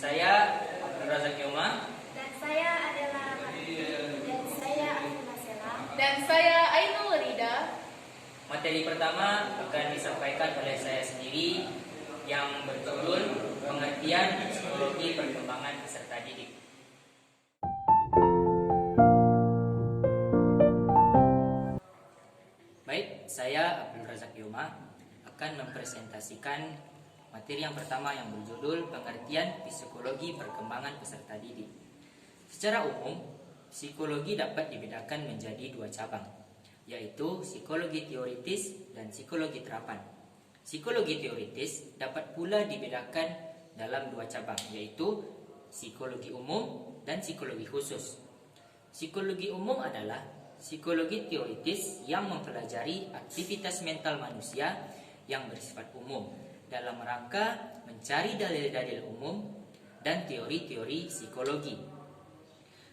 Saya Abdul Razak Yoma. Dan saya adalah dan saya Afina Sela. Dan saya Ainul Rida. Materi pertama akan disampaikan oleh saya sendiri yang berjudul Pengertian Psikologi Perkembangan Peserta Didik. Baik, saya Abdul Razak Yoma akan mempresentasikan materi yang pertama yang berjudul Pengertian Psikologi Perkembangan Peserta Didik. Secara umum, psikologi dapat dibedakan menjadi dua cabang, yaitu psikologi teoritis dan psikologi terapan. Psikologi teoritis dapat pula dibedakan dalam dua cabang, yaitu psikologi umum dan psikologi khusus. Psikologi umum adalah psikologi teoritis yang mempelajari aktivitas mental manusia yang bersifat umum dalam rangka mencari dalil-dalil umum dan teori-teori psikologi.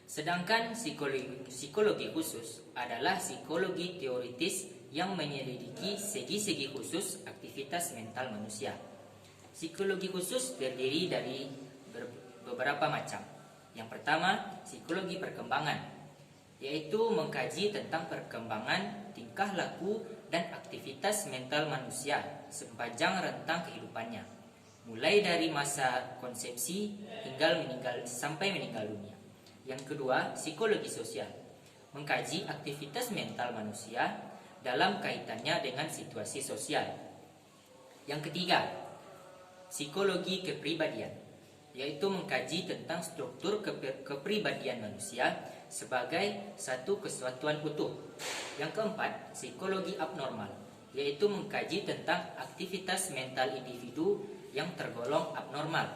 Sedangkan psikologi khusus adalah psikologi teoritis yang menyelidiki segi-segi khusus aktivitas mental manusia. Psikologi khusus terdiri dari beberapa macam. Yang pertama, psikologi perkembangan, yaitu mengkaji tentang perkembangan tingkah laku dan aktivitas mental manusia sepanjang rentang kehidupannya, mulai dari masa konsepsi hingga sampai meninggal dunia. Yang kedua, psikologi sosial, mengkaji aktivitas mental manusia dalam kaitannya dengan situasi sosial. Yang ketiga, psikologi kepribadian, yaitu mengkaji tentang struktur kepribadian manusia sebagai satu kesatuan utuh. Yang keempat, psikologi abnormal, yaitu mengkaji tentang aktivitas mental individu yang tergolong abnormal.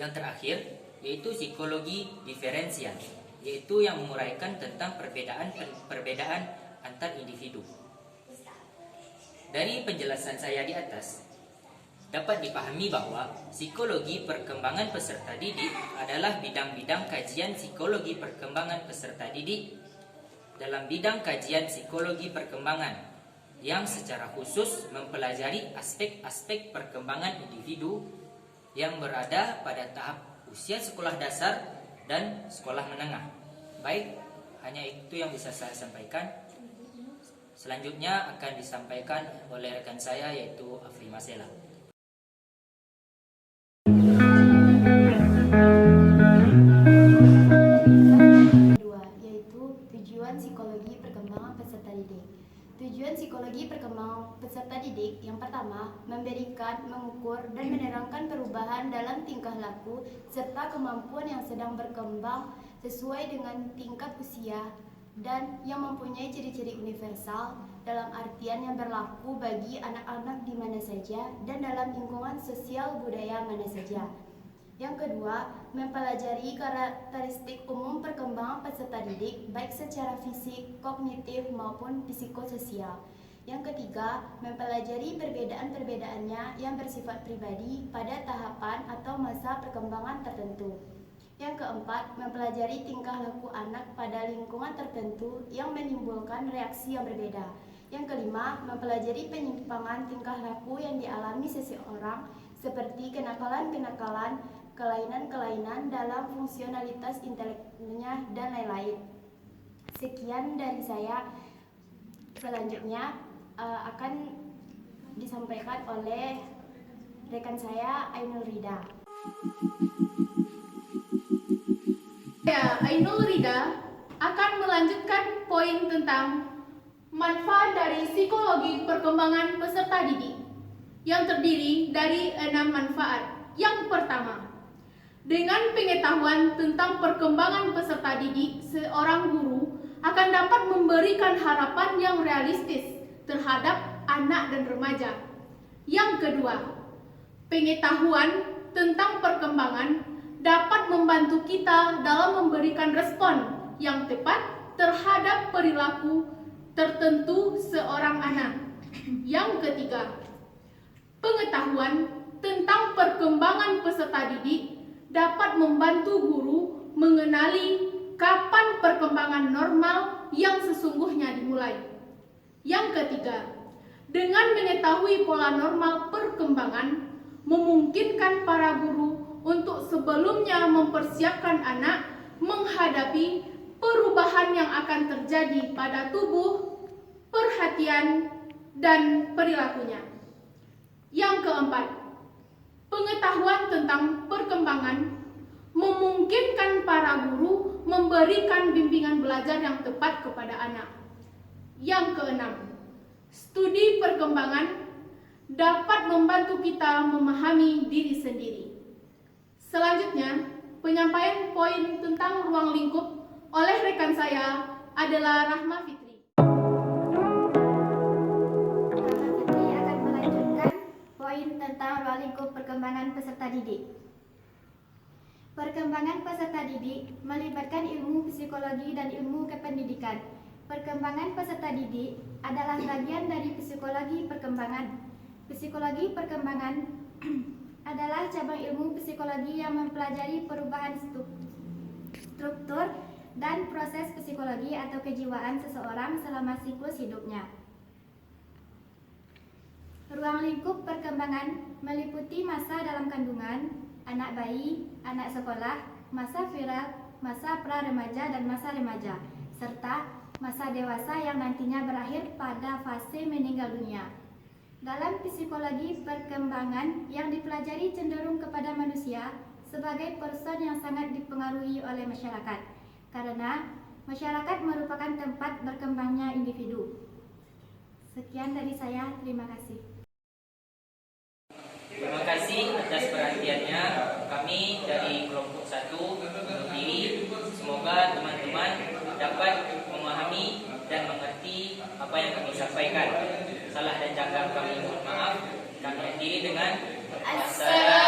Yang terakhir, yaitu psikologi diferensial, yaitu yang menguraikan tentang perbedaan antar individu. Dari penjelasan saya di atas, dapat dipahami bahwa psikologi perkembangan peserta didik adalah bidang-bidang kajian psikologi perkembangan peserta didik dalam bidang kajian psikologi perkembangan yang secara khusus mempelajari aspek-aspek perkembangan individu yang berada pada tahap usia sekolah dasar dan sekolah menengah. Baik, hanya itu yang bisa saya sampaikan. Selanjutnya akan disampaikan oleh rekan saya yaitu Afina Sela. Psikologi perkembangan peserta didik. Tujuan psikologi perkembangan peserta didik yang pertama, memberikan, mengukur, dan menerangkan perubahan dalam tingkah laku serta kemampuan yang sedang berkembang sesuai dengan tingkat usia dan yang mempunyai ciri-ciri universal dalam artian yang berlaku bagi anak-anak di mana saja dan dalam lingkungan sosial budaya mana saja. Yang kedua, mempelajari karakteristik umum perkembangan peserta didik baik secara fisik, kognitif maupun psikososial. Yang ketiga, mempelajari perbedaan-perbedaannya yang bersifat pribadi pada tahapan atau masa perkembangan tertentu. Yang keempat, mempelajari tingkah laku anak pada lingkungan tertentu yang menimbulkan reaksi yang berbeda. Yang kelima, mempelajari penyimpangan tingkah laku yang dialami seseorang seperti kenakalan-kenakalan, kelainan-kelainan dalam fungsionalitas inteleknya, dan lain-lain. Sekian dari saya. Selanjutnya akan disampaikan oleh rekan saya Ainul Rida. Ya, Ainul Rida akan melanjutkan poin tentang manfaat dari psikologi perkembangan peserta didik yang terdiri dari 6 manfaat. Yang pertama, dengan pengetahuan tentang perkembangan peserta didik, seorang guru akan dapat memberikan harapan yang realistis terhadap anak dan remaja. Yang kedua, pengetahuan tentang perkembangan dapat membantu kita dalam memberikan respon yang tepat terhadap perilaku tertentu seorang anak. Yang ketiga, pengetahuan tentang perkembangan peserta didik dapat membantu guru mengenali kapan perkembangan normal yang sesungguhnya dimulai. Yang ketiga, dengan mengetahui pola normal perkembangan, memungkinkan para guru untuk mempersiapkan anak menghadapi perubahan yang akan terjadi pada tubuh, perhatian, dan perilakunya. Yang keempat, pengetahuan tentang perkembangan memungkinkan para guru memberikan bimbingan belajar yang tepat kepada anak. Yang keenam, studi perkembangan dapat membantu kita memahami diri sendiri. Selanjutnya, penyampaian poin tentang ruang lingkup oleh rekan saya adalah Rahma Fitri. Fitri akan melanjutkan poin tentang ruang lingkup perkembangan peserta didik. Perkembangan peserta didik melibatkan ilmu psikologi dan ilmu kependidikan. Perkembangan peserta didik adalah bagian dari psikologi perkembangan. Psikologi perkembangan adalah cabang ilmu psikologi yang mempelajari perubahan struktur dan proses psikologi atau kejiwaan seseorang selama siklus hidupnya. Ruang lingkup perkembangan meliputi masa dalam kandungan, anak bayi, anak sekolah, masa viral, masa pra-remaja dan masa remaja, serta masa dewasa yang nantinya berakhir pada fase meninggal dunia. Dalam psikologi perkembangan yang dipelajari cenderung kepada manusia sebagai person yang sangat dipengaruhi oleh masyarakat, karena masyarakat merupakan tempat berkembangnya individu. Sekian dari saya, terima kasih. Terima kasih atas perhatiannya. Kami dari kelompok 1 undur diri. Semoga teman-teman dapat memahami dan mengerti apa yang kami sampaikan. Salah dan janggal kami mohon maaf. Kami akhiri dengan Assalamualaikum.